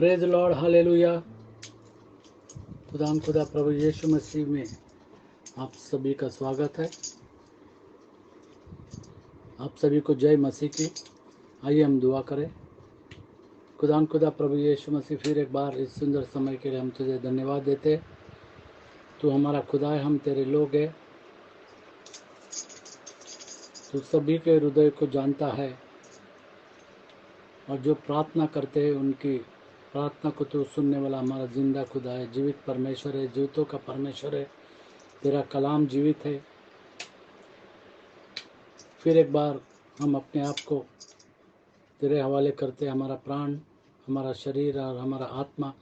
Praise Lord, hallelujah. खुदा प्रभु यीशु मसीह में आप सभी का स्वागत है। आप सभी को जय मसीह की। आइए हम दुआ करें। खुदा प्रभु यीशु मसीह, फिर एक बार इस सुंदर समय के लिए हम तुझे धन्यवाद देते। तू हमारा खुदा है, हम तेरे लोग हैं। तू सभी के हृदय को जानता है और जो प्रार्थना करते हैं उनकी प्रार्थना को तो सुनने वाला हमारा जिंदा खुदा है, जीवित परमेश्वर है, जीवितों का परमेश्वर है। तेरा कलाम जीवित है। फिर एक बार हम अपने आप को तेरे हवाले करते, हमारा प्राण, हमारा शरीर और हमारा आत्मा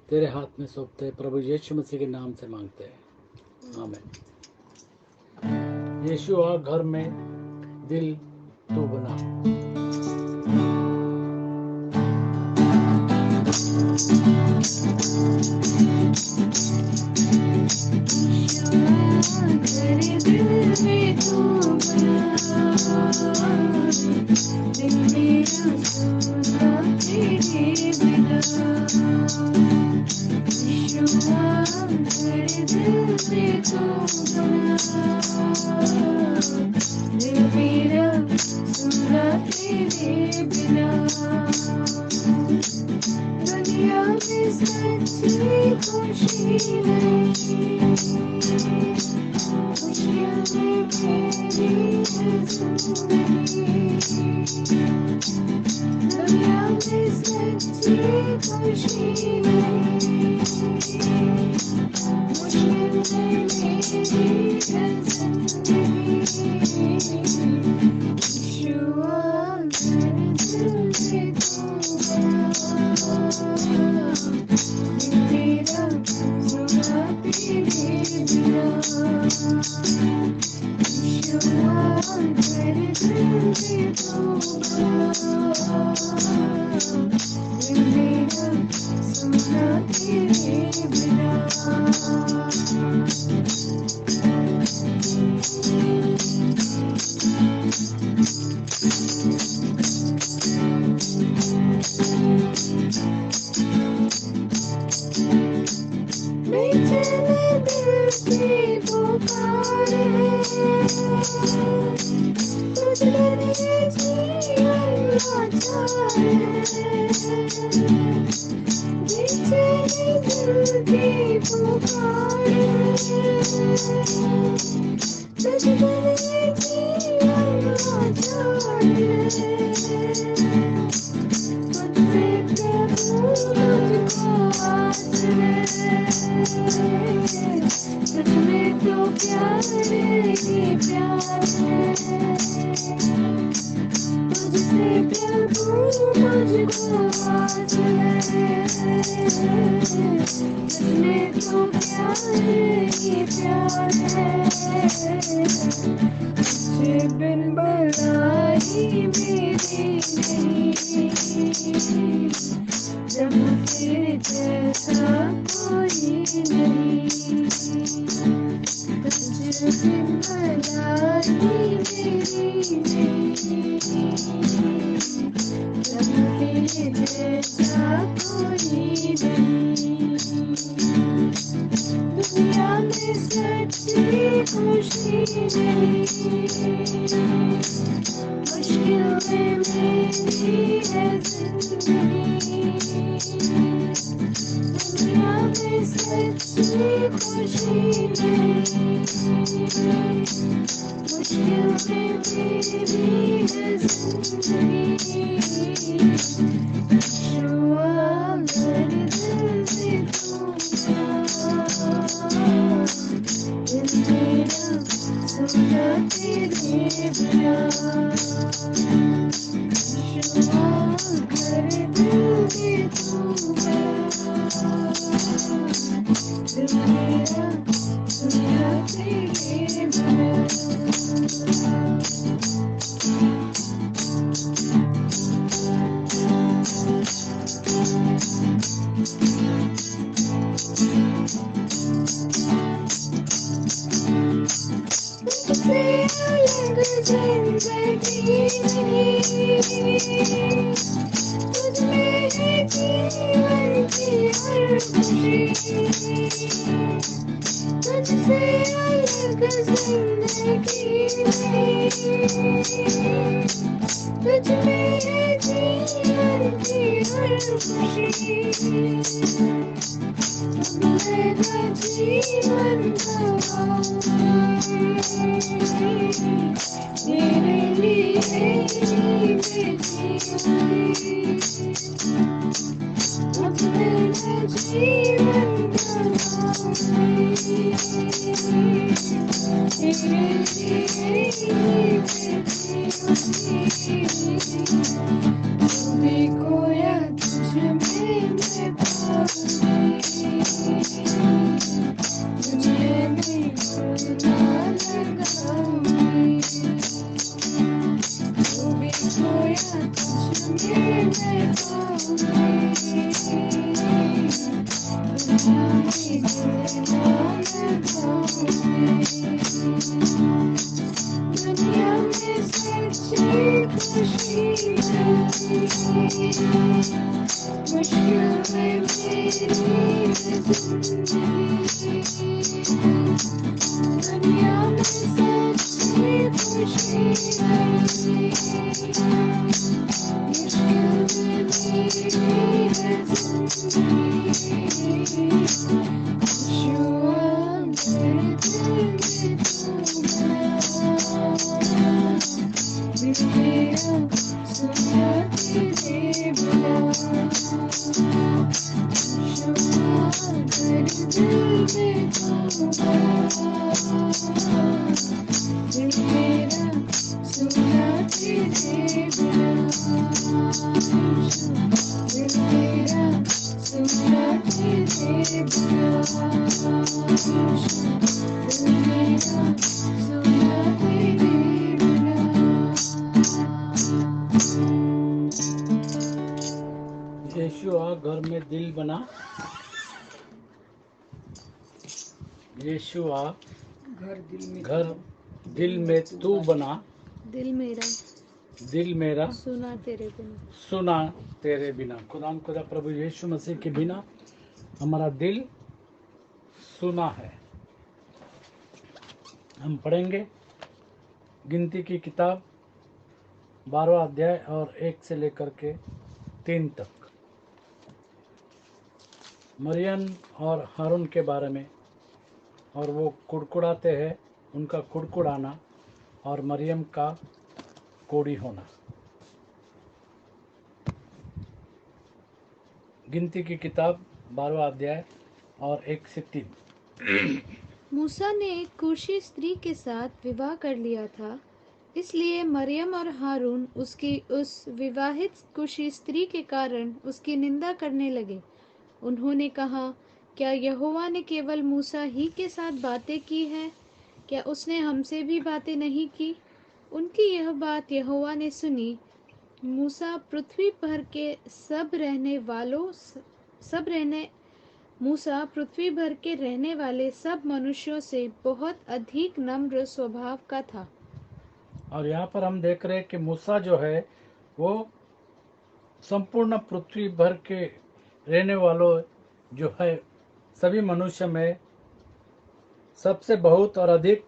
तेरे हाथ में सौंपते हैं। प्रभु यीशु मसीह के नाम से मांगते हैं, आमीन। यीशु आ घर में दिल तू बना। दुनिया में सच्ची खुशी नहीं, खुशियाँ में मेरी जिंदगी। दुनिया में सच्ची खुशी नहीं, मुश्किल में मेरी जिंदगी। यीशुआ मेरे दिल से तू मेरा सुना तेरे बिना। यीशुआ मेरे दिल से तू मेरा सुना तेरे बिना। बिन बुलाई मेरी नहीं, जब तेरे जैसा कोई नहीं। तुझे बिन बुलाई मेरी नहीं, जब तेरे जैसा कोई नहीं। दुनिया में सच्ची खुशी नहीं, मुश्किल में मेरी है जिंदगी। दुनिया में सच्ची खुशी नहीं, मुश्किल में मेरी है जिंदगी। यीशुआ मेरे दिल से तू मेरा सुना तेरे बिना। यीशुआ मेरे दिल से तू मेरा सुना तेरे बिना। जिंदगी तुझमें में जीवन की हर खुशी, तुझसे अलग जिंदगी नहीं, तुझ में है जीवन की हर खुशी, मेरा जीवन गवाऊंगी, तेरे लिए ही जीऊंगी, अब मेरा जीवन गवाऊंगी, तेरे लिए ही जीऊंगी, भी खोया तुझ में मैं पाऊंगी, तुझे मैं खुदा लगाऊंगी, तू भी खोया तुझ में मैं पाऊंगी, तुझे मैं लगाऊंगी, दुनिया में सच्ची खुशी मिलती, मुश्किल में मेरी जिंदगी, दुनिया में सच्ची खुशी मिलती, मुश्किल में मेरी जिंदगी, यीशुआ मेरे दिल में तू बना, मेरा सुना तेरे बिना, यीशुआ मेरे दिल में तू बना, मेरा सुना तेरे बिना, मेरा सुना तेरे बिना, मेरा सुना तेरे बिना। यीशुआ घर में दिल बना, यीशुआ घर दिल में तू बना, दिल मेरा सुना तेरे बिना। खुदा प्रभु यीशु मसीह के बिना हमारा दिल सुना है। हम पढ़ेंगे गिनती की किताब 12वां अध्याय और 1 से लेकर के 3 तक, मरियम और हारून के बारे में, और वो कुड़कुड़ाते हैं, उनका कुड़कुड़ाना और मरियम का कोड़ी होना। गिनती की किताब 12वां अध्याय और 1 से 3। मूसा ने एक कूशी स्त्री के साथ विवाह कर लिया था, इसलिए मरियम और हारून उसकी उस विवाहित कूशी स्त्री के कारण उसकी निंदा करने लगे। उन्होंने कहा, क्या यहोवा ने केवल मूसा ही के साथ बातें की हैं? क्या उसने हमसे भी बातें नहीं की? उनकी यह बात यहोवा ने सुनी। मूसा पृथ्वी भर के रहने वाले सब मनुष्यों से बहुत अधिक नम्र स्वभाव का था। और यहाँ पर हम देख रहे हैं कि मूसा जो है वो संपूर्ण पृथ्वी भर के रहने वालों जो है सभी मनुष्य में सबसे बहुत और अधिक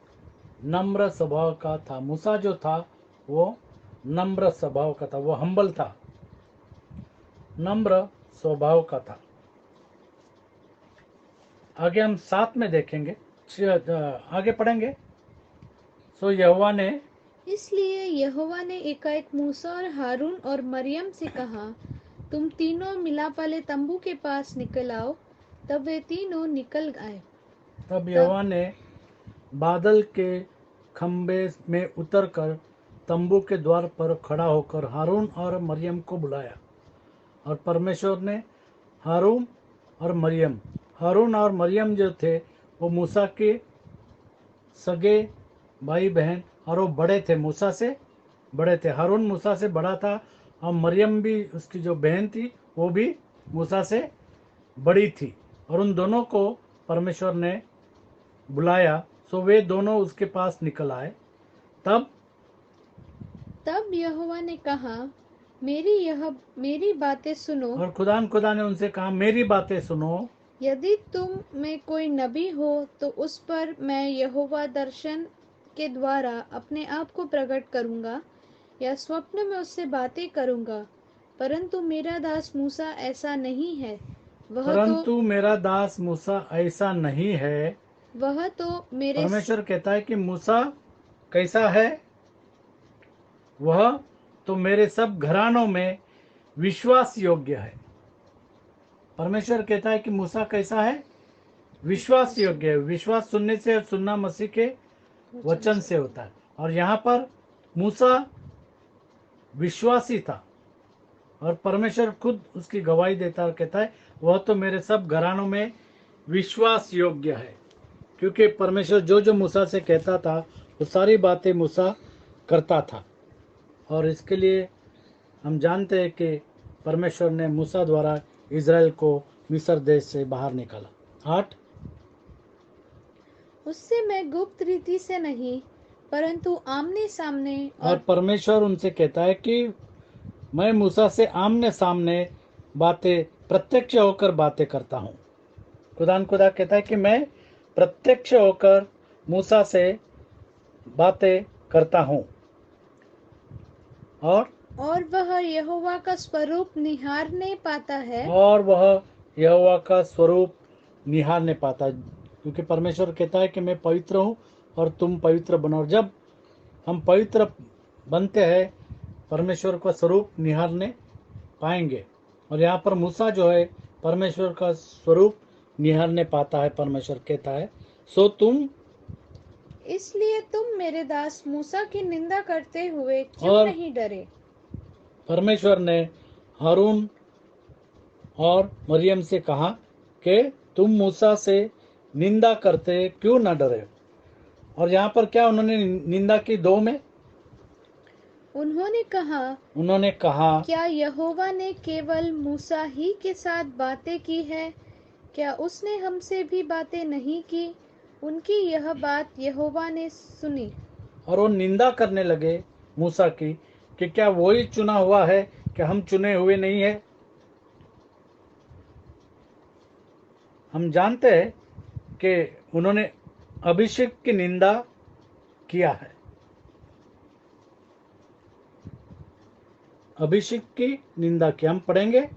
नम्र स्वभाव का था। मूसा जो था वो नम्र स्वभाव का था, वो हम्बल था, नम्र स्वभाव का था। आगे हम 7 में देखेंगे, आगे पढ़ेंगे। सो यहोवा ने इसलिए यहोवा ने एकाएक मूसा और हारून और मरियम से कहा, तुम तीनों मिलाप वाले तंबू के पास निकल आओ। तब वे तीनों निकल आए। तब यहोवा ने बादल के खंबे में उतरकर तंबू के द्वार पर खड़ा होकर हारून और मरियम को बुलाया। और परमेश्वर ने हारून और मरियम जो थे वो मूसा के सगे भाई बहन, और वो बड़े थे, मूसा से बड़े थे। हारून मूसा से बड़ा था और मरियम भी उसकी जो बहन थी वो भी मूसा से बड़ी थी। और उन दोनों को परमेश्वर ने बुलाया, सो वे दोनों उसके पास निकल आए। तब यहोवा ने कहा, मेरी बातें सुनो। और खुदा ने उनसे कहा मेरी बातें सुनो। यदि तुम में कोई नबी हो तो उस पर मैं यहोवा दर्शन के द्वारा अपने आप को प्रकट करूंगा या स्वप्न में उससे बातें करूंगा, परंतु मेरा दास मूसा ऐसा नहीं है। परंतु मेरा दास मूसा ऐसा नहीं है। वह तो मेरे परमेश्वर कहता है कि मूसा कैसा है? वह तो मेरे सब घरानों में विश्वास योग्य है। परमेश्वर कहता है कि मूसा कैसा है? विश्वास योग्य है। विश्वास सुनने से और सुनना मसीह के वचन से होता है। और यहाँ पर मूसा विश्वासी था और परमेश्वर खुद उसकी गवाही देता और कहता है वह तो मेरे सब घरानों में विश्वास योग्य है। क्योंकि परमेश्वर जो जो मूसा से कहता था वो सारी बातें मूसा करता था। और इसके लिए हम जानते हैं कि परमेश्वर ने मूसा द्वारा इज़राइल को मिस्र देश से बाहर निकाला। 8 उससे मैं गुप्त रीति से नहीं परंतु आमने सामने और परमेश्वर उनसे कहता है कि मैं मूसा से आमने सामने बातें प्रत्यक्ष होकर बातें करता हूँ। खुदा कहता है कि मैं प्रत्यक्ष होकर मूसा से बातें करता हूँ और वह यहोवा का स्वरूप निहारने पाता है। और वह यहोवा का स्वरूप निहारने पाता है। क्योंकि परमेश्वर कहता है कि मैं पवित्र हूँ और तुम पवित्र बनो। और जब हम पवित्र बनते हैं परमेश्वर का स्वरूप निहारने पाएंगे। और यहाँ पर मूसा जो है परमेश्वर का स्वरूप निहारने पाता है। परमेश्वर कहता है सो तुम इसलिए तुम मेरे दास मूसा की निंदा करते हुए क्यों और नहीं डरे? परमेश्वर ने हारून और मरियम से कहा कि तुम मूसा से निंदा करते क्यों न डरे। और यहाँ पर क्या उन्होंने निंदा की? 2 में उन्होंने कहा क्या यहोवा ने केवल मूसा ही के साथ बातें की है? क्या उसने हमसे भी बातें नहीं की? उनकी यह बात यहोवा ने सुनी। और वो निंदा करने लगे मूसा की कि क्या वही चुना हुआ है कि हम चुने हुए नहीं है। हम जानते हैं कि उन्होंने अभिषेक की निंदा किया है। अभिषेक की निंदा की हम पढ़ेंगे।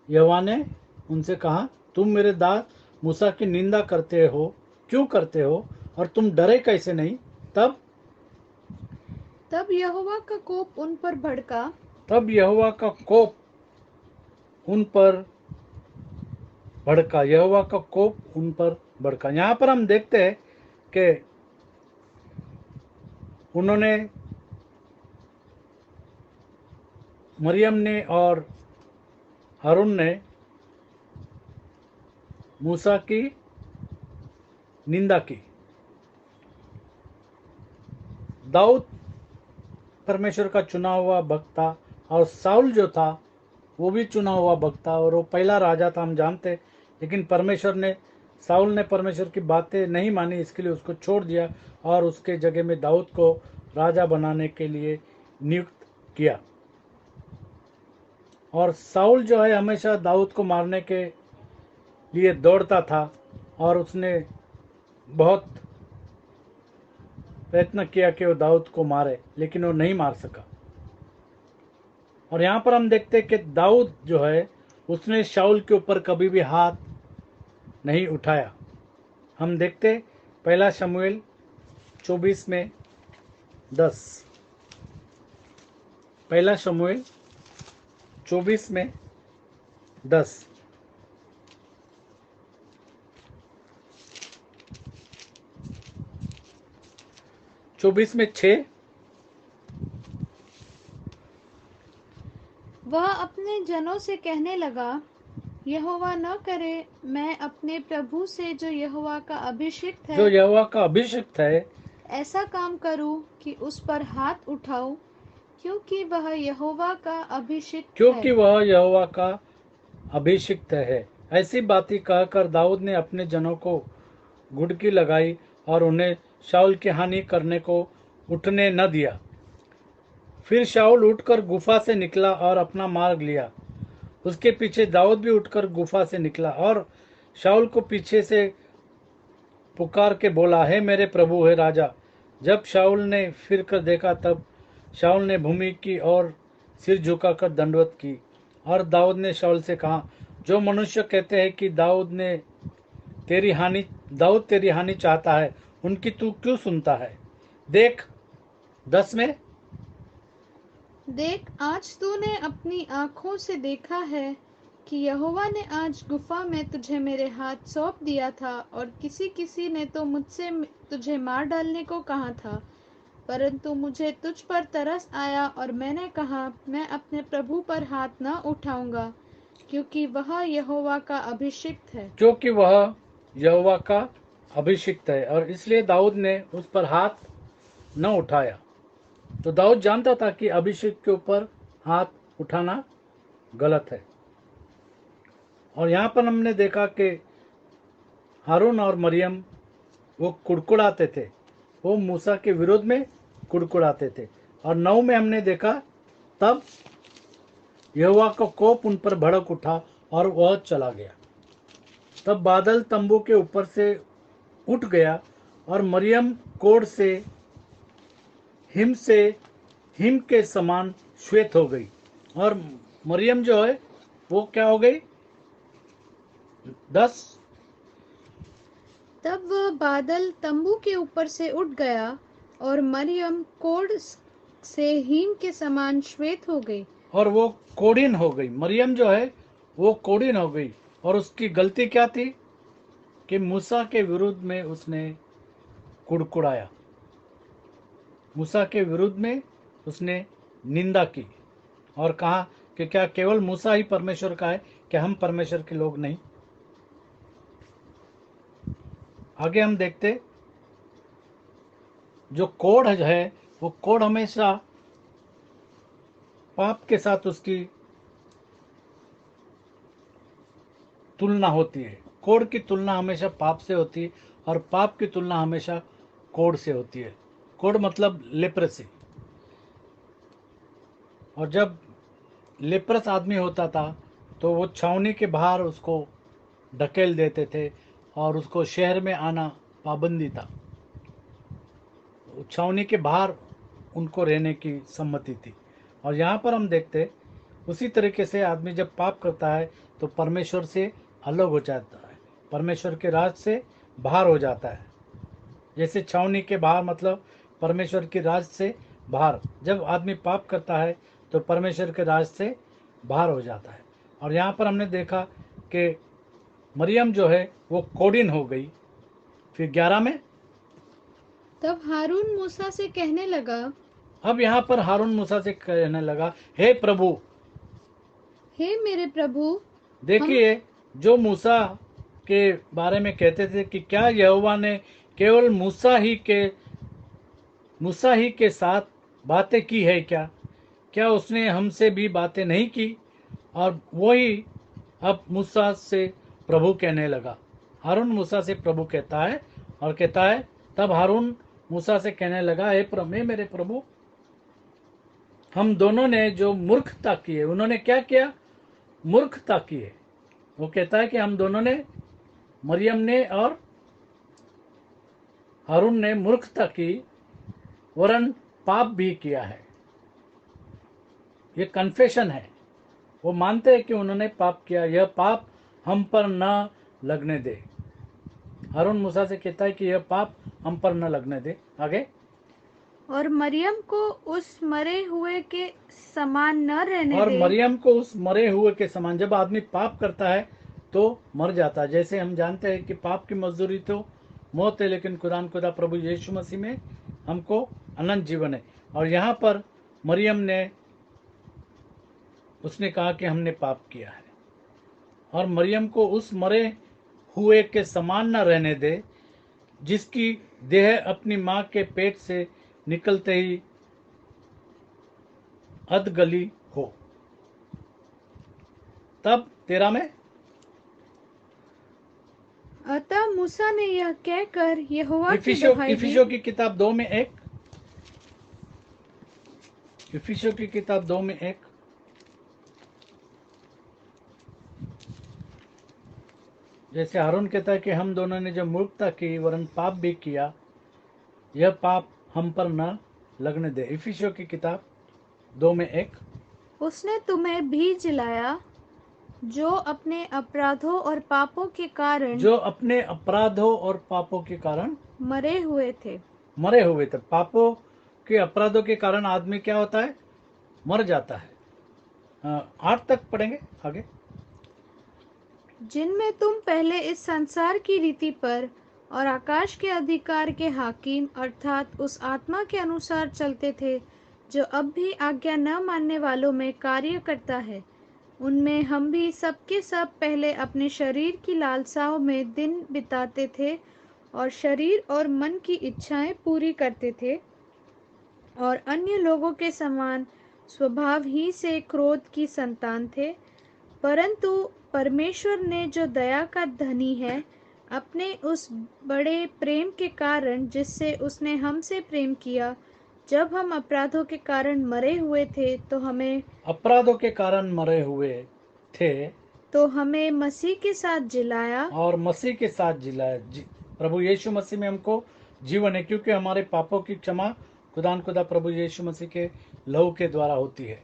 यहोवा ने उनसे कहा तुम मेरे दास मूसा की निंदा करते हो, क्यों करते हो और तुम डरे कैसे नहीं? तब यहोवा का कोप उन पर भड़का। तब यहोवा का कोप उन पर भड़का। यहोवा का कोप उन पर भड़का। यहाँ पर हम देखते हैं कि उन्होंने मरियम ने और हारून ने मूसा की निंदा की। दाऊद परमेश्वर का चुना हुआ भक्त था और साउल जो था वो भी चुना हुआ भक्त था और वो पहला राजा था, हम जानते। लेकिन साउल ने परमेश्वर की बातें नहीं मानी, इसके लिए उसको छोड़ दिया और उसके जगह में दाऊद को राजा बनाने के लिए नियुक्त किया। और साउल जो है हमेशा दाऊद को मारने के लिए दौड़ता था और उसने बहुत प्रयत्न किया कि वो दाऊद को मारे, लेकिन वो नहीं मार सका। और यहाँ पर हम देखते हैं कि दाऊद जो है उसने शाऊल के ऊपर कभी भी हाथ नहीं उठाया। हम देखते 1 शमूएल 24 में 10। 1 शमूएल 24 में 10। 24 में 6। वह अपने जनों से कहने लगा, यहोवा न करे मैं अपने प्रभु से जो यहोवा का अभिषिक्त है ऐसा काम करूं कि उस पर हाथ उठाऊं, क्योंकि वह यहोवा का अभिषिक्त है। ऐसी बातें कहकर दाऊद ने अपने जनों को घुड़की लगाई और उन्हें शाऊल की हानि करने को उठने न दिया। फिर शाऊल उठकर गुफा से निकला और अपना मार्ग लिया। उसके पीछे दाऊद भी उठकर गुफा से निकला और शाऊल को पीछे से पुकार के बोला, हे मेरे प्रभु, हे राजा। जब शाऊल ने फिर कर देखा तब शाऊल ने भूमि की और सिर झुकाकर दंडवत की। और दाऊद ने शाऊल से कहा, जो मनुष्य कहते हैं कि दाऊद तेरी हानि चाहता है, उनकी तू क्यों सुनता है? देख 10 में, देख, आज तूने अपनी आंखों से देखा है कि यहोवा ने आज गुफा में तुझे मेरे हाथ सौंप दिया था, और किसी ने तो मुझसे तुझे मार डालने को कहा था, परंतु मुझे तुझ पर तरस आया और मैंने कहा, मैं अपने प्रभु पर हाथ न उठाऊंगा, क्योंकि वह यहोवा का अभिषिक्त है। क्योंकि वह यहोवा का अभिषिक्त है, और इसलिए दाऊद ने उस पर हाथ न उठाया। तो दाऊद जानता था कि अभिषेक के ऊपर हाथ उठाना गलत है। और यहाँ पर हमने देखा कि हारून और मरियम वो कुड़कुड़ाते थे, वो मूसा के विरोध में कुड़कुड़ाते थे। और 9 में हमने देखा तब यहोवा का कोप उन पर भड़क उठा और वह चला गया। तब बादल तंबू के ऊपर से उठ गया और मरियम कोढ़ से हिम के समान श्वेत हो गई। और मरियम जो है वो क्या हो गई? 10, तब वह बादल तंबू के ऊपर से उठ गया और मरियम कोढ़ से हिम के समान श्वेत हो गई। और वो कोढ़िन हो गई। मरियम जो है वो कोढ़िन हो गई। और उसकी गलती क्या थी कि मूसा के विरुद्ध में उसने कुड़कुड़ाया, मूसा के विरुद्ध में उसने निंदा की और कहा कि क्या केवल मूसा ही परमेश्वर का है, क्या हम परमेश्वर के लोग नहीं? आगे हम देखते, जो कोढ़ है वो कोढ़ हमेशा पाप के साथ उसकी तुलना होती है। कोढ़ की तुलना हमेशा पाप से होती है और पाप की तुलना हमेशा कोढ़ से होती है। कोढ़ मतलब लेप्रेसी। और जब लेप्रस आदमी होता था तो वो छावनी के बाहर उसको ढकेल देते थे और उसको शहर में आना पाबंदी था। छावनी के बाहर उनको रहने की सम्मति थी। और यहाँ पर हम देखते उसी तरीके से आदमी जब पाप करता है तो परमेश्वर से अलग हो जाता है, परमेश्वर के राज से बाहर हो जाता है। जैसे छावनी के बाहर मतलब परमेश्वर के राज से बाहर, जब आदमी पाप करता है तो परमेश्वर के राज से बाहर हो जाता है। और यहाँ पर हमने देखा कि मरियम जो है वो कोढ़िन हो गई। फिर 11 में, तब हारून मूसा से कहने लगा, अब यहाँ पर हारून मूसा से कहने लगा, हे प्रभु। हे मेरे प्रभु, देखिए, जो मूसा के बारे में कहते थे कि क्या यहोवा ने केवल मूसा ही के साथ बातें की है क्या उसने हमसे भी बातें नहीं की? और वही अब मूसा से प्रभु कहने लगा। हारून मूसा से प्रभु कहता है और कहता है, तब हारून मूसा से कहने लगा, हे मेरे प्रभु, हम दोनों ने जो मूर्खता की है। उन्होंने क्या किया? मूर्खता की है। वो कहता है कि हम दोनों ने, मरियम ने और हारून ने मूर्खता की, वरन पाप भी किया है। ये कन्फेशन है। वो मानते हैं कि उन्होंने पाप किया, यह पाप हम पर न लगने दे। हारून मूसा से कहता है कि यह पाप हम पर न लगने दे। आगे, और मरियम को उस मरे हुए के समान न रहने और दे। मरियम को उस मरे हुए के समान, जब आदमी पाप करता है तो मर जाता है। जैसे हम जानते हैं कि पाप की मजदूरी तो मौत है, लेकिन खुदा प्रभु यीशु मसीह में हमको अनंत जीवन है। और यहाँ पर मरियम ने, उसने कहा कि हमने पाप किया है। और मरियम को उस मरे हुए के समान न रहने दे, जिसकी देह अपनी माँ के पेट से निकलते ही अधगली हो। तब 13 में, अतः मूसा ने यह कहकर यहोवा की दुहाई दी। इफिसियों की किताब 2 में 1, इफिसियों की किताब 2:1। जैसे हारून कहता है कि हम दोनों ने जो मूर्खता की वरन पाप भी किया, यह पाप हम पर न लगने दे। इफिसियों की किताब 2:1। उसने तुम्हें भी जिलाया जो अपने अपराधों और पापों के कारण जो अपने अपराधों और पापों के कारण मरे हुए थे। मरे हुए थे। पापों के अपराधों के कारण आदमी क्या होता है? मर जाता है। 8 तक पढ़ेंगे आगे। जिनमें तुम पहले इस संसार की रीति पर और आकाश के अधिकार के हाकिम अर्थात उस आत्मा के अनुसार चलते थे जो अब भी आज्ञा न मानने वालों में कार्य करता है। उनमें हम भी सबके सब पहले अपने शरीर की लालसाओं में दिन बिताते थे और शरीर और मन की इच्छाएं पूरी करते थे और अन्य लोगों के समान स्वभाव ही से क्रोध की संतान थे। परंतु परमेश्वर ने जो दया का धनी है, अपने उस बड़े प्रेम के कारण जिससे उसने हमसे प्रेम किया, जब हम अपराधों के कारण मरे हुए थे अपराधों के कारण मरे हुए थे तो हमें मसीह के साथ जिलाया। और मसीह के साथ जिलाया। प्रभु यीशु मसीह में हमको जीवन है, क्योंकि हमारे पापों की क्षमा खुदा प्रभु यीशु मसीह के लहू के द्वारा होती है।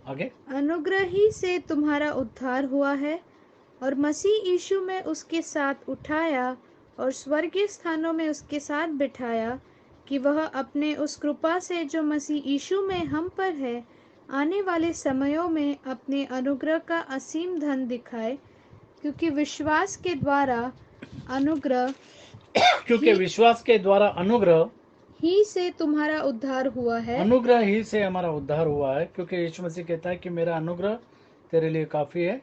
आगे। अनुग्रह ही से तुम्हारा उद्धार हुआ है और मसीह यीशु में उसके साथ उठाया और स्वर्गीय स्थानों में उसके साथ बिठाया, कि वह अपने उस कृपा से जो मसीह यीशु में हम पर है, आने वाले समयों में अपने अनुग्रह का असीम धन दिखाए। क्योंकि विश्वास के द्वारा अनुग्रह क्योंकि विश्वास के द्वारा अनुग्रह ही से तुम्हारा उद्धार हुआ है। अनुग्रह ही से हमारा उद्धार हुआ है, क्योंकि यीशु मसीह कहता है कि मेरा अनुग्रह तेरे लिए काफी है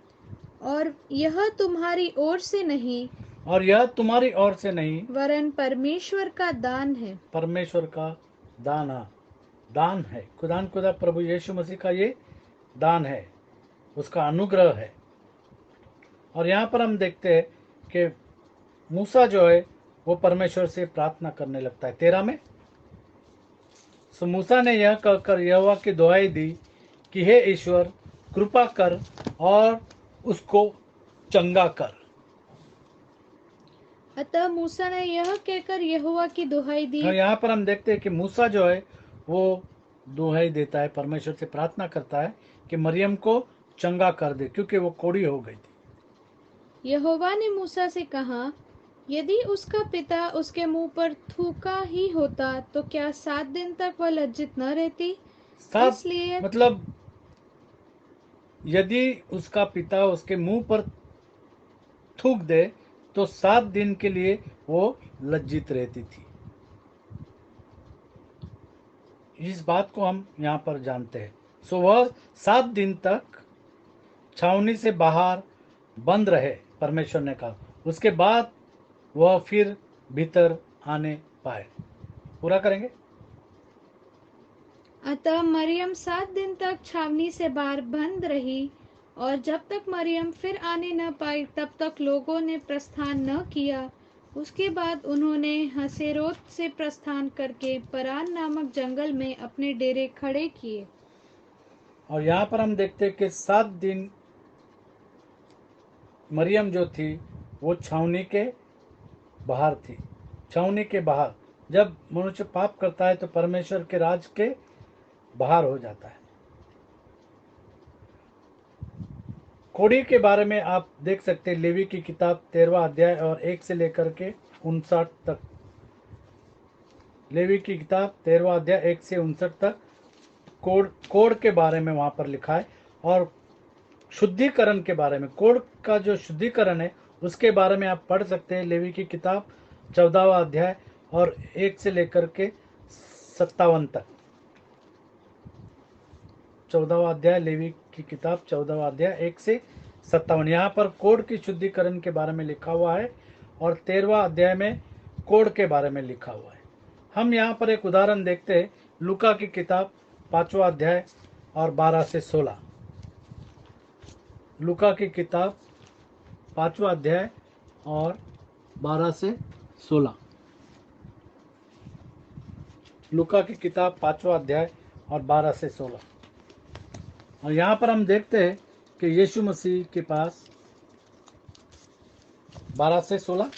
और यह तुम्हारी ओर से नहीं और यह तुम्हारी ओर से नहीं वरन परमेश्वर का दान है। परमेश्वर का दान है। खुदा प्रभु यीशु मसीह का ये दान है, उसका अनुग्रह है। और यहाँ पर हम देखते हैं कि मूसा जो है वो परमेश्वर से प्रार्थना करने लगता है 13 में। सो मूसा ने यह कहकर यहोवा की दुहाई दी कि हे ईश्वर, कृपा कर और उसको चंगा कर। अतः मूसा ने यह कहकर यहोवा की दुहाई दी। और यहाँ पर हम देखते हैं कि मूसा जो है वो दुहाई देता है, परमेश्वर से प्रार्थना करता है कि मरियम को चंगा कर दे, क्योंकि वो कोढ़ी हो गई थी। यहोवा ने मूसा से कहा, यदि उसका पिता उसके मुंह पर थूका ही होता तो क्या 7 दिन तक वह लज्जित न रहती? इसलिए मतलब यदि उसका पिता उसके मुंह पर थूक दे तो 7 दिन के लिए वो लज्जित रहती थी। इस बात को हम यहाँ पर जानते हैं। सो वह 7 दिन तक छावनी से बाहर बंद रहे, परमेश्वर ने कहा। उसके बाद वह फिर भीतर आने पाए। पूरा करेंगे। अतः मरियम 7 दिन तक छावनी से बाहर बंद रही, और जब तक मरियम फिर आने न पाई तब तक लोगों ने प्रस्थान न किया। उसके बाद उन्होंने हसेरोत से प्रस्थान करके परान नामक जंगल में अपने डेरे खड़े किए। और यहाँ पर हम देखते हैं कि 7 दिन मरियम जो थी वो छावनी के बाहर थी। छावनी के बाहर जब मनुष्य पाप करता है तो परमेश्वर के राज के बाहर हो जाता है। कोढ़ी के बारे में आप देख सकते हैं लेवी की किताब 13वां अध्याय और 1 से लेकर के 59 तक। लेवी की किताब 13वां अध्याय 1 से 59 तक कोढ़ के बारे में वहां पर लिखा है, और शुद्धिकरण के बारे में, कोढ़ का जो शुद्धिकरण है उसके बारे में आप पढ़ सकते हैं। लेवी की किताब 14वां अध्याय और 1 से लेकर के 57 तक। 14वां अध्याय लेवी की किताब 14वां अध्याय 1 से 57। यहाँ पर कोढ़ की शुद्धिकरण के बारे में लिखा हुआ है और 13वां अध्याय में कोढ़ के बारे में लिखा हुआ है। हम यहाँ पर एक उदाहरण देखते हैं, लूका की किताब 5वां अध्याय और 12 से 16। लूका की किताब 5वां अध्याय और 12 से 16। लूका की किताब 5वां अध्याय और 12 से 16। और यहाँ पर हम देखते हैं कि यीशु मसीह के पास 12 से 16।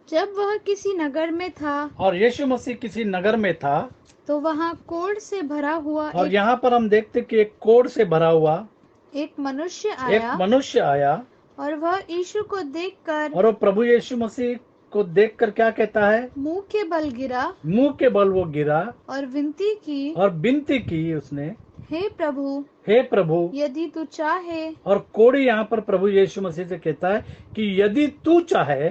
जब वह किसी नगर में था और यीशु मसीह किसी नगर में था, तो वहाँ कोढ़ से भरा हुआ और यहाँ पर हम देखते कि एक कोढ़ से भरा हुआ एक मनुष्य एक आया, मनुष्य आया, और वह यीशु को देखकर और वो प्रभु यीशु मसीह को देखकर क्या कहता है? मुंह के बल गिरा मुंह के बल वो गिरा और विनती की, और विनती की उसने, हे प्रभु, हे प्रभु। यदि तू चाहे और कोढ़ी यहाँ पर प्रभु यीशु मसीह से कहता है कि यदि तू चाहे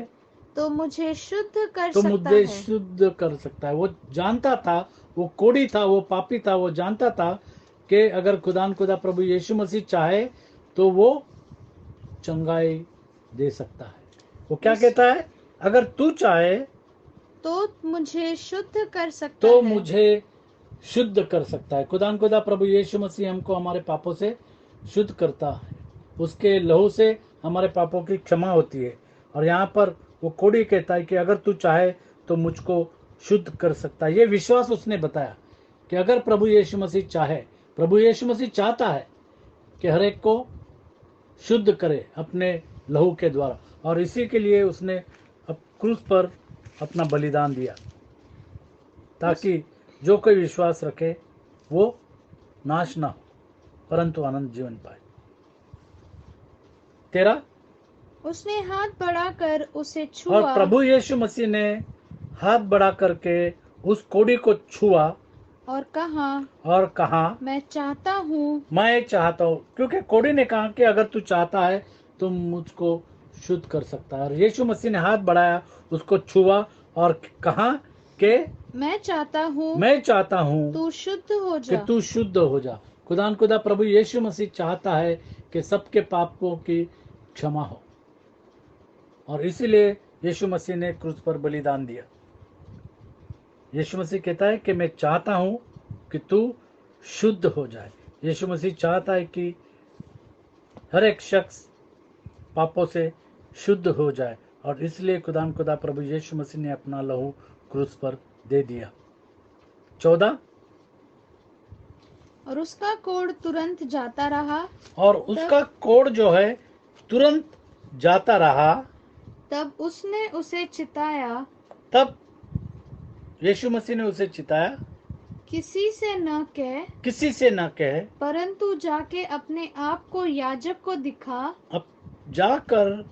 तो मुझे शुद्ध कर तो सकता मुझे है। शुद्ध कर सकता है। वो जानता था, वो कोढ़ी था, वो पापी था, वो जानता था कि अगर खुदा प्रभु यीशु मसीह चाहे तो वो चंगाई दे सकता है। वो क्या कहता है? अगर तू चाहे तो मुझे शुद्ध कर सकता तो है। मुझे शुद्ध कर सकता है। खुदा प्रभु यीशु मसीह हमको हमारे पापों से शुद्ध करता है। उसके लहू से हमारे पापों की क्षमा होती है। और यहाँ पर वो कोढ़ी कहता है कि अगर तू चाहे तो मुझको शुद्ध कर सकता है। ये विश्वास उसने बताया कि अगर प्रभु यीशु मसीह चाहे, प्रभु यीशु मसीह चाहता है कि हर एक को शुद्ध करे अपने लहू के द्वारा। और इसी के लिए उसने क्रूस पर अपना बलिदान दिया, ताकि जो कोई विश्वास रखे वो नाश ना हो परंतु अनंत जीवन पाए। 13। उसने हाथ बढ़ाकर उसे और छुआ प्रभु यीशु मसीह ने हाथ बढ़ा करके उस कोढ़ी को छुआ और कहा, मैं चाहता हूँ। मैं चाहता हूँ, क्योंकि कोढ़ी ने कहा कि अगर तू चाहता है तो मुझको शुद्ध कर सकता है। और यीशु मसीह ने हाथ बढ़ाया, उसको छुआ और कहा कि मैं चाहता हूँ तू शुद्ध हो कि जा। तू शुद्ध हो जा। खुदा प्रभु यीशु मसीह चाहता है कि सबके पापों की क्षमा हो, और इसीलिए यीशु मसीह ने क्रूस पर बलिदान दिया। यीशु मसीह कहता है कि मैं चाहता हूं कि तू शुद्ध हो जाए। यीशु मसीह चाहता है कि हर एक शख्स पापों से शुद्ध हो जाए, और इसलिए खुदा प्रभु यीशु मसीह ने अपना लहू क्रूस पर दे दिया। 14। और उसका कोढ़ तुरंत जाता रहा। और उसका कोढ़ जो है तुरंत जाता रहा। तब उसने उसे चिताया, तब यीशु मसीह ने उसे चिताया, किसी से न कह, परंतु जाके अपने आप को याजक को दिखा। अब जाकर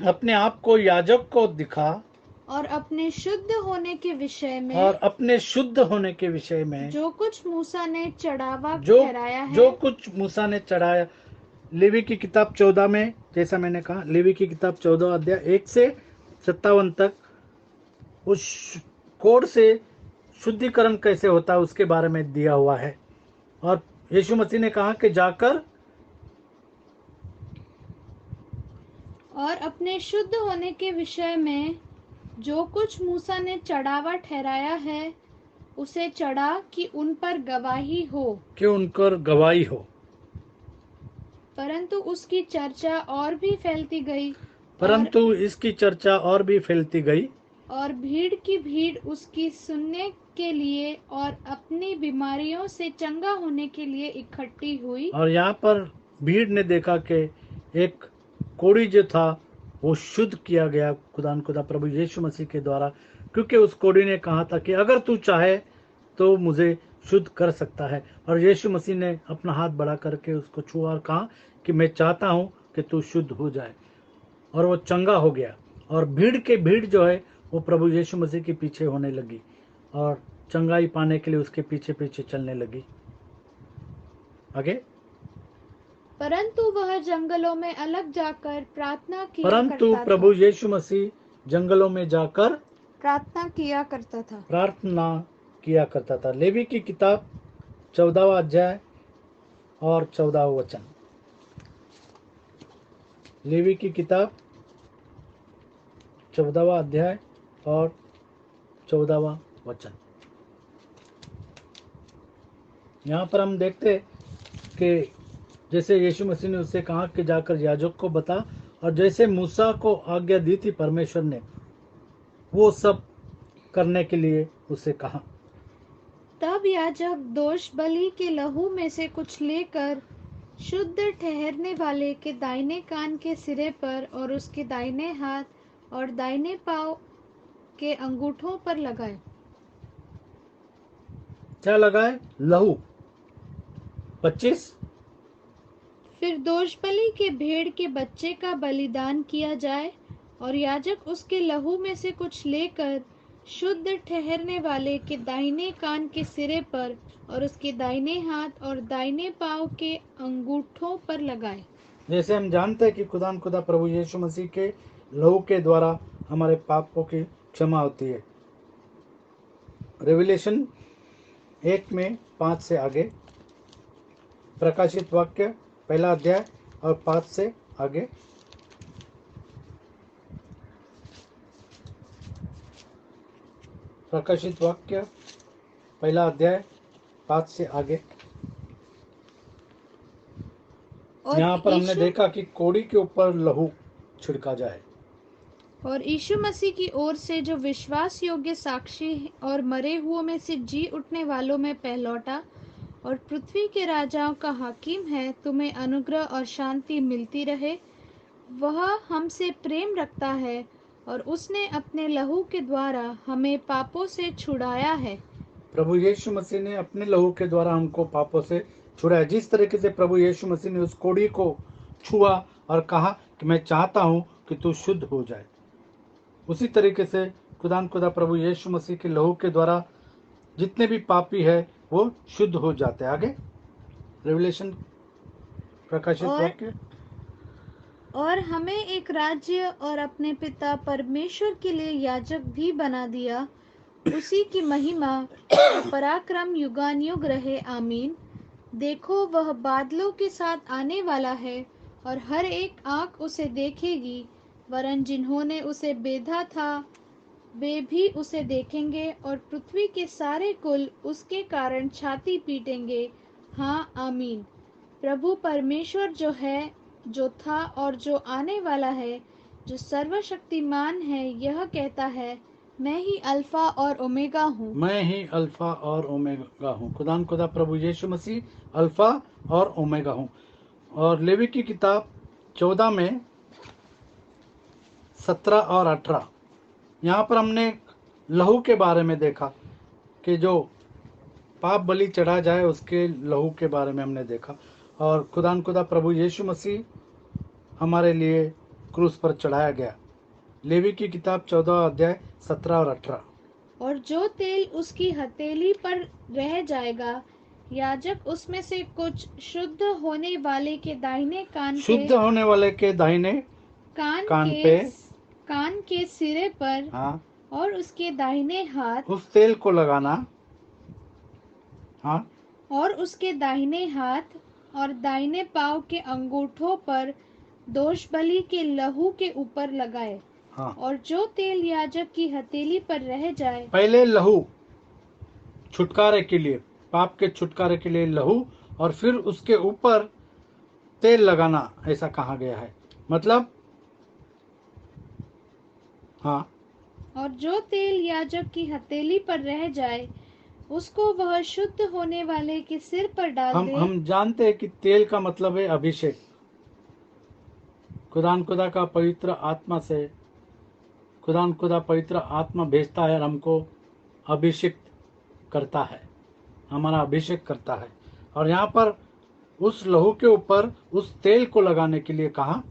अपने आप को याजक को दिखा, और अपने शुद्ध होने के विषय में और अपने शुद्ध होने के विषय में जो कुछ मूसा ने चढ़ावा जो ठहराया है, जो कुछ मूसा ने चढ़ाया। लेवी की किताब 14 में, जैसा मैंने कहा, लेवी की किताब 14 अध्याय 1 से 57 तक उस कोढ़ से शुद्धिकरण कैसे होता है उसके बारे में दिया हुआ है। और यीशु मसीह ने कहा कि जाकर और अपने शुद्ध होने के विषय में जो कुछ मूसा ने चढ़ावा ठहराया है उसे चढ़ा कि उन पर गवाही हो। परंतु उसकी चर्चा और भी फैलती गई, इसकी चर्चा और भी फैलती गई, और भीड़ की भीड़ उसकी सुनने के लिए और अपनी बीमारियों से चंगा होने के लिए इकट्ठी हुई। और यहाँ पर भीड़ ने देखा कि एक कोढ़ी जो था वो शुद्ध किया गया खुदा प्रभु यीशु मसीह के द्वारा, क्योंकि उस कोढ़ी ने कहा था कि अगर तू चाहे तो मुझे शुद्ध कर सकता है। और यीशु मसीह ने अपना हाथ बढ़ा करके उसको छुआ और कहा कि मैं चाहता हूँ कि तू शुद्ध हो जाए, और वो चंगा हो गया। और भीड़ जो है वो प्रभु यीशु मसीह के पीछे होने लगी और चंगाई पाने के लिए उसके पीछे पीछे चलने लगी। आगे। परंतु वह जंगलों में अलग जाकर प्रार्थना किया परंतु करता प्रभु था। यीशु मसीह जंगलों में जाकर प्रार्थना किया करता था। लेवी की किताब 14वां अध्याय और 14वां वचन। लेवी की किताब 14वां अध्याय और 14वां वचन। यहाँ पर हम देखते कि जैसे यीशु मसीह ने उससे कहा कि जाकर याजक को बता, और जैसे मूसा को आज्ञा दी थी परमेश्वर ने, वो सब करने के लिए उसे कहा। तब याजक दोष बलि के लहू में से कुछ लेकर शुद्ध ठहरने वाले के दाहिने कान के सिरे पर और उसके दाहिने हाथ और दाहिने पांव के अंगूठों पर लगाए। क्या लगाए? लहू। 25। फिर दोष बलि के भेड़ के बच्चे का बलिदान किया जाए और याजक उसके लहू में से कुछ लेकर शुद्ध ठहरने वाले के दाहिने कान के सिरे पर और उसके दाहिने हाथ और दाहिने पांव के अंगूठों पर लगाए। जैसे हम जानते हैं कि खुदा प्रभु यीशु मसीह के लहू के द्वारा हमारे पापों की क्षमा होती है। रेवलेशन 1 में 5 से आगे, प्रकाशित वाक्य 1 अध्याय और 5 से आगे, प्रकाशित वाक्य 1 अध्याय 5 से आगे। और यहाँ पर हमने यीशु- देखा कि कोड़ी के ऊपर लहू छिड़का जाए। और यीशु मसीह की ओर से जो विश्वास योग्य साक्षी और मरे हुओं में से जी उठने वालों में पहलौटा और पृथ्वी के राजाओं का हाकिम है, तुम्हें अनुग्रह और शांति मिलती रहे। वह हमसे प्रेम रखता है और उसने अपने लहू के द्वारा हमें पापों से छुड़ाया है। प्रभु यीशु मसीह ने अपने लहू के द्वारा हमको पापों से छुड़ाया। जिस तरीके से प्रभु यीशु मसीह ने उस कोड़ी को छुआ और कहा कि मैं चाहता हूं कि तू शुद्ध हो जाए, उसी तरीके से खुदा प्रभु यीशु मसीह के लहू के द्वारा जितने भी पापी है वो शुद्ध हो जाते हैं। आगे रेवलेशन, प्रकाशित वाक्य। और हमें एक राज्य और अपने पिता परमेश्वर के लिए याजक भी बना दिया। उसी की महिमा और पराक्रम युगानुयुग रहे। आमीन। देखो, वह बादलों के साथ आने वाला है और हर एक आंख उसे देखेगी, वरन जिन्होंने उसे बेधा था वे भी उसे देखेंगे और पृथ्वी के सारे कुल उसके कारण छाती पीटेंगे। हाँ, आमीन। प्रभु परमेश्वर जो है, जो था और जो आने वाला है, जो सर्वशक्तिमान है, यह कहता है, मैं ही अल्फा और ओमेगा हूँ। मैं ही अल्फा और ओमेगा हूँ। खुदा प्रभु यीशु मसीह अल्फा और ओमेगा हूँ। और लेवी की किताब 14 में 17 और 18, यहाँ पर हमने लहू के बारे में देखा कि जो पाप बलि चढ़ा जाए उसके लहू के बारे में हमने देखा। और खुदा प्रभु यीशु मसीह हमारे लिए क्रूस पर चढ़ाया गया। लेवी की किताब 14 अध्याय 17 और 18। और जो तेल उसकी हथेली पर रह जाएगा, याजक उसमें से कुछ शुद्ध होने वाले के दाहिने शुद्ध होने वाले के दाहिने कान के सिरे पर, हाँ, और उसके दाहिने हाथ, उस तेल को लगाना, हाँ, और उसके दाहिने हाथ और दाहिने पांव के अंगूठों पर दोष बलि के लहू के ऊपर लगाए। हाँ। और जो तेल याजक की हथेली पर रह जाए, पहले लहू छुटकारे के लिए, पाप के छुटकारे के लिए लहू, और फिर उसके ऊपर तेल लगाना, ऐसा कहा गया है। मतलब हाँ, और जो तेल याजक की हथेली पर रह जाए उसको वह शुद्ध होने वाले के सिर पर डाल दे। हम जानते हैं कि तेल का मतलब है अभिषेक। खुदा का पवित्र आत्मा से खुदा पवित्र आत्मा भेजता है और हमको अभिषेक करता है, हमारा अभिषेक करता है। और यहाँ पर उस लहू के ऊपर उस तेल को लगाने के लिए कहा।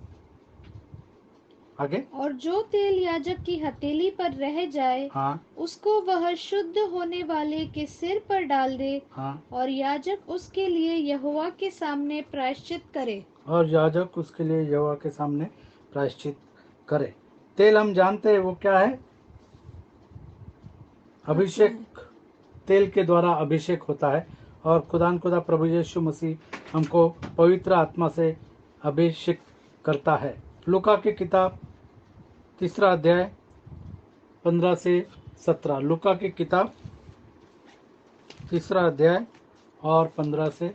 आगे, और जो तेल याजक की हथेली पर रह जाए, हाँ, उसको वह शुद्ध होने वाले के सिर पर डाल दे, हाँ, और याजक उसके लिए यहोवा के सामने प्रायश्चित करे। और याजक उसके लिए यहोवा के सामने प्रायश्चित करे। तेल हम जानते हैं वो क्या है? अभिषेक। तेल के द्वारा अभिषेक होता है। और खुदा प्रभु यीशु मसीह हमको पवित्र आत्मा से अभिषेक करता है। लूका की किताब 3 अध्याय 15 से 17। लूका की किताब 3 अध्याय और 15 से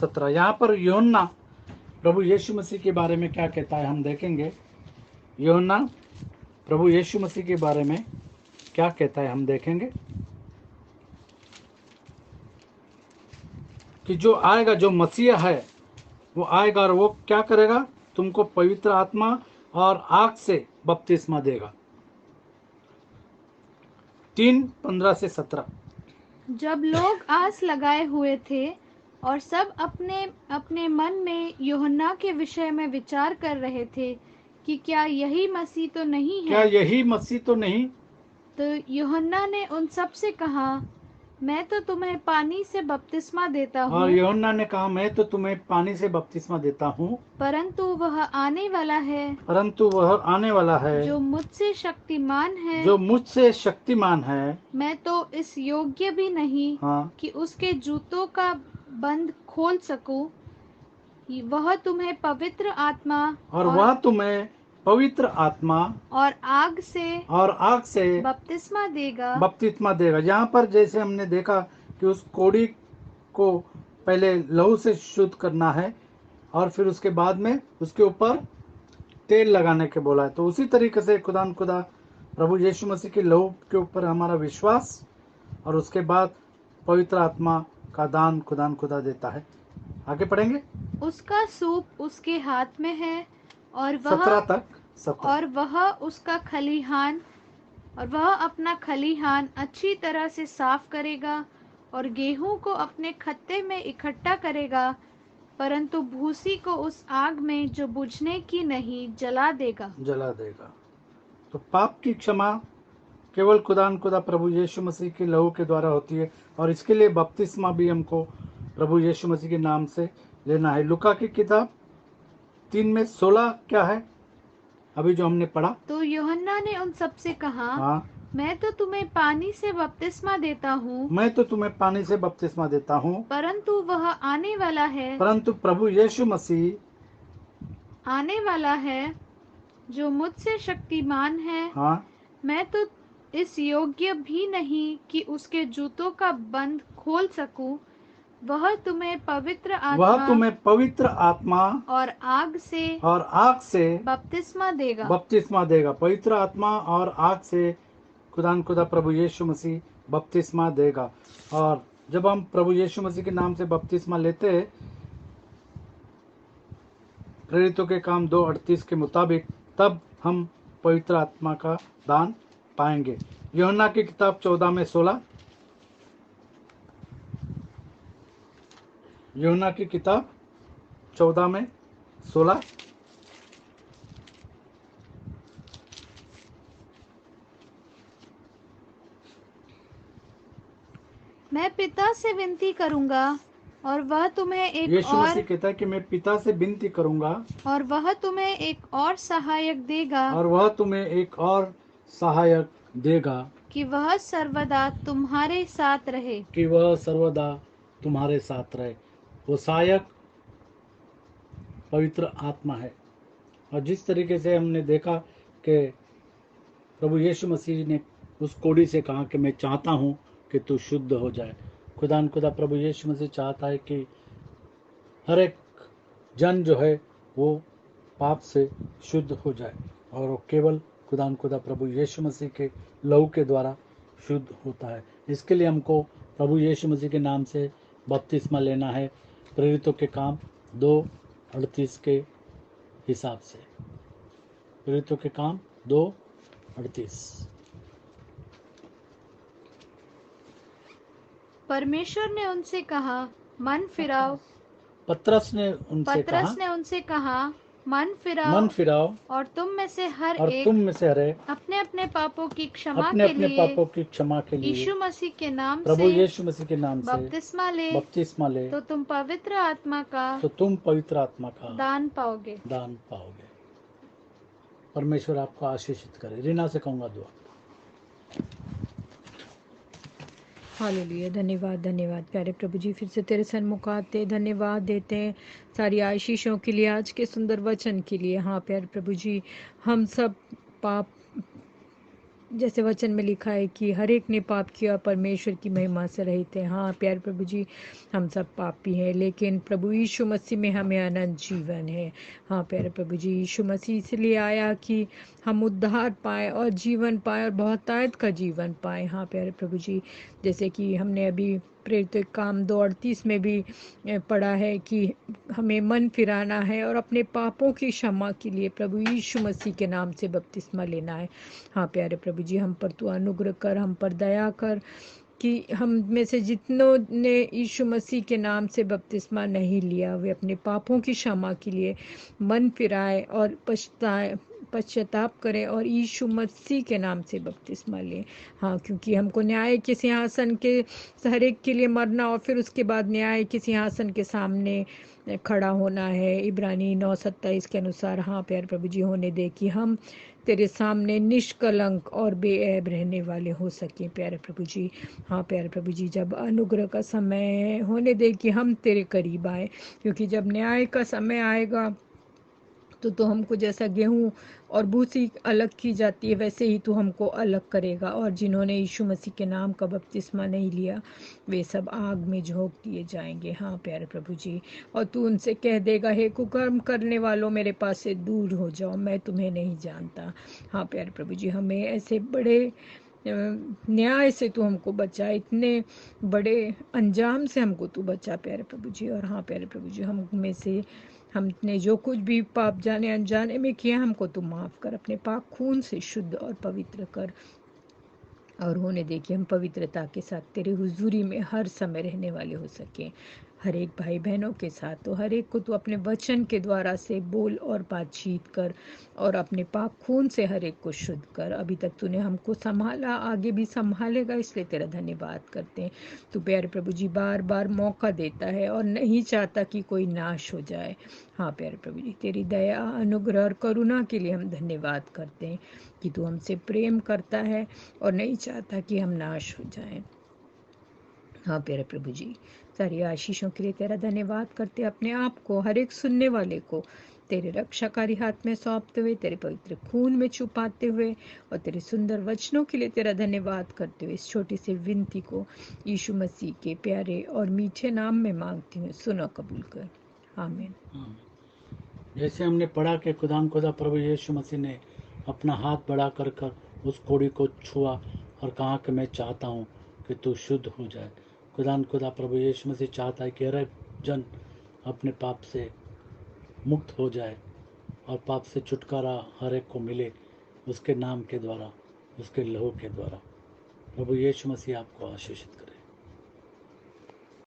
17। यहाँ पर यूहन्ना प्रभु यीशु मसीह के बारे में क्या कहता है हम देखेंगे। यूहन्ना प्रभु यीशु मसीह के बारे में क्या कहता है हम देखेंगे कि जो आएगा, जो मसीहा है वो आएगा और वो क्या करेगा, तुमको पवित्र आत्मा और आग से बपतिस्मा देगा। 3:15 से 17। जब लोग आस लगाए हुए थे और सब अपने अपने मन में यूहन्ना के विषय में विचार कर रहे थे कि क्या यही मसीह तो नहीं क्या है, यही मसीह तो नहीं? तो यूहन्ना ने उन सब से कहा, मैं तो तुम्हें पानी से बपतिस्मा देता और हूँ, यूहन्ना ने कहा, मैं तो तुम्हें पानी से बपतिस्मा देता हूँ, परंतु वह आने वाला है परंतु वह आने वाला है जो मुझसे शक्तिमान है, जो मुझसे शक्तिमान है। मैं तो इस योग्य भी नहीं हाँ, कि उसके जूतों का बंद खोल सकूं। वह तुम्हें पवित्र आत्मा और वह तुम्हें पवित्र आत्मा और आग से बपतिस्मा देगा। बपतिस्मा देगा। यहाँ पर जैसे हमने देखा कि उस कोड़ी को पहले लहू से शुद्ध करना है और फिर उसके बाद में उसके ऊपर तेल लगाने के बोला है, तो उसी तरीके से खुदा प्रभु यीशु मसीह के लहू के ऊपर हमारा विश्वास और उसके बाद पवित्र आत्मा का दान खुदा देता है। आगे पढ़ेंगे उसका सूप उसके हाथ में है और 17 तक। 17 वह अपना खलिहान अच्छी तरह से साफ करेगा और गेहूं को अपने खत्ते में इकट्ठा करेगा, परंतु भूसी को उस आग में जो बुझने की नहीं जला देगा। तो पाप की क्षमा केवल खुदा प्रभु यीशु मसीह के लहू के द्वारा होती है और इसके लिए बपतिस्मा भी हमको प्रभु यीशु मसीह के नाम से लेना है। लूका की किताब 3:16 क्या है अभी जो हमने पढ़ा? तो यूहन्ना ने उन सब से कहा, हाँ, मैं तो तुम्हें पानी से बपतिस्मा देता हूँ, मैं तो तुम्हें पानी से बपतिस्मा देता हूँ, परंतु वह आने वाला है, परंतु प्रभु यीशु मसीह आने वाला है जो मुझसे शक्तिमान है। हाँ, मैं तो इस योग्य भी नहीं कि उसके जूतों का बंद खोल सकूं। वह तुम्हें पवित्र आत्मा और आग से बपतिस्मा देगा। पवित्र आत्मा और आग से खुदा प्रभु यीशु मसीह बपतिस्मा देगा। और जब हम प्रभु यीशु मसीह के नाम से बपतिस्मा लेते हैं प्रेरितों के काम 2:38 के मुताबिक, तब हम पवित्र आत्मा का दान पाएंगे। यूहन्ना की किताब 14:16। यूहन्ना की किताब 14:16। मैं पिता से विनती करूंगा और वह तुम्हें यीशु मसीह कहता है कि मैं पिता से विनती करूंगा और वह तुम्हें एक और सहायक देगा कि वह सर्वदा तुम्हारे साथ रहे। वो सहायक पवित्र आत्मा है। और जिस तरीके से हमने देखा कि प्रभु यीशु मसीह ने उस कोड़ी से कहा कि मैं चाहता हूँ कि तू शुद्ध हो जाए। खुदा प्रभु यीशु मसीह चाहता है कि हर एक जन जो है वो पाप से शुद्ध हो जाए और वो केवल खुदा प्रभु यीशु मसीह के लहू के द्वारा शुद्ध होता है। इसके लिए हमको प्रभु यीशु मसीह के नाम से बपतिस्मा लेना है, प्रेरितों के काम 2:38 के हिसाब से। प्रेरितों के काम 2:38। परमेश्वर ने उनसे कहा, मन फिराओ। पतरस ने उनसे कहा, मन फिराओ और तुम में से हर एक अपने अपने पापों की क्षमा के लिए यीशु मसीह के नाम प्रभु यीशु मसीह के नाम से बपतिस्मा ले, तो तुम पवित्र आत्मा का दान पाओगे। परमेश्वर आपको आशीषित करे। रीना से कहूँगा दुआ। हालेलुया। धन्यवाद प्यारे प्रभु जी, फिर से तेरे सन्मुख आते धन्यवाद देते हैं सारी आशीषों के लिए, आज के सुंदर वचन के लिए। हाँ प्यारे प्रभु जी, हम सब पाप जैसे वचन में लिखा है कि हर एक ने पाप किया, परमेश्वर की महिमा से रहित है। हाँ प्यारे प्रभु जी, हम सब पापी हैं, लेकिन प्रभु यीशु मसीह में हमें अनंत जीवन है। हाँ प्यारे प्रभु जी, यीशु मसीह इसलिए आया कि हम उद्धार पाएँ और जीवन पाएँ और बहुतायत का जीवन पाएँ। हाँ प्यारे प्रभु जी, जैसे कि हमने अभी प्रेरित काम 2:38 में भी पढ़ा है कि हमें मन फिराना है और अपने पापों की क्षमा के लिए प्रभु यीशु मसीह के नाम से बपतिस्मा लेना है। हाँ प्यारे प्रभु जी, हम पर तू अनुग्रह कर, हम पर दया कर कि हम में से जितनों ने यीशु मसीह के नाम से बपतिस्मा नहीं लिया, वे अपने पापों की क्षमा के लिए मन फिराए और पश्चाताप करें और यीशु मसीह के नाम से बपतिस्मा लें। हाँ, क्योंकि हमको न्याय के सिंहासन के हर एक के लिए मरना और फिर उसके बाद न्याय के सिंहासन के सामने खड़ा होना है। इब्रानी 9:27 के अनुसार हाँ प्यारे प्रभु जी, होने दे कि हम तेरे सामने निष्कलंक और बेऐब रहने वाले हो सके प्यारे प्रभु जी। हाँ प्यारे प्रभु जी, जब अनुग्रह का समय होने दे कि हम तेरे करीब आए, क्योंकि जब न्याय का समय आएगा तो हमको जैसा गेहूं और भूसी अलग की जाती है, वैसे ही तू हमको अलग करेगा। और जिन्होंने यीशु मसीह के नाम का बपतिस्मा नहीं लिया, वे सब आग में झोंक दिए जाएंगे। हाँ प्यारे प्रभु जी, और तू उनसे कह देगा, हे कुकर्म करने वालों, मेरे पास से दूर हो जाओ, मैं तुम्हें नहीं जानता। हाँ प्यारे प्रभु जी, हमें ऐसे बड़े न्याय से तू हमको बचा, इतने बड़े अंजाम से हमको तू बचा प्यारे प्रभु जी। और हाँ प्यारे प्रभु जी, हम में से हमने जो कुछ भी पाप जाने अनजाने में किया, हमको तू माफ़ कर, अपने पाक खून से शुद्ध और पवित्र कर। और होने दे कि हम पवित्रता के साथ तेरे हुजूरी में हर समय रहने वाले हो सकें, हर एक भाई बहनों के साथ। तो हर एक को तू अपने वचन के द्वारा से बोल और बातचीत कर और अपने पाक खून से हर एक को शुद्ध कर। अभी तक तूने हमको संभाला, आगे भी संभालेगा, इसलिए तेरा धन्यवाद करते हैं। तू प्यारे प्रभु जी बार बार मौका देता है और नहीं चाहता कि कोई नाश हो जाए। हाँ प्यारे प्रभु जी, तेरी दया, अनुग्रह और करुणा के लिए हम धन्यवाद करते हैं कि तू हमसे प्रेम करता है और नहीं चाहता कि हम नाश हो जाएं। हाँ प्यारे प्रभु जी, सारी आशीषों के लिए तेरा धन्यवाद करते, अपने आप को, हर एक सुनने वाले को तेरे रक्षाकारी हाथ में सौंपते हुए, तेरे पवित्र खून में छुपाते हुए और तेरे सुंदर वचनों के लिए तेरा धन्यवाद करते हुए, इस छोटी सी विनती को यीशु मसीह के प्यारे और मीठे नाम में मांगती हूँ, सुनो कबूल कर, आमीन। जैसे हमने पढ़ा कि खुदा प्रभु यीशु मसीह ने अपना हाथ बढ़ा कर उस कोड़ी को छुआ और कहा कि मैं चाहता हूँ कि तू शुद्ध हो जाए। खुदा प्रभु यीशु मसीह चाहता है कि हर एक जन अपने पाप से मुक्त हो जाए और पाप से छुटकारा हर एक को मिले उसके नाम के द्वारा, उसके लहू के द्वारा। प्रभु यीशु मसीह आपको आशीष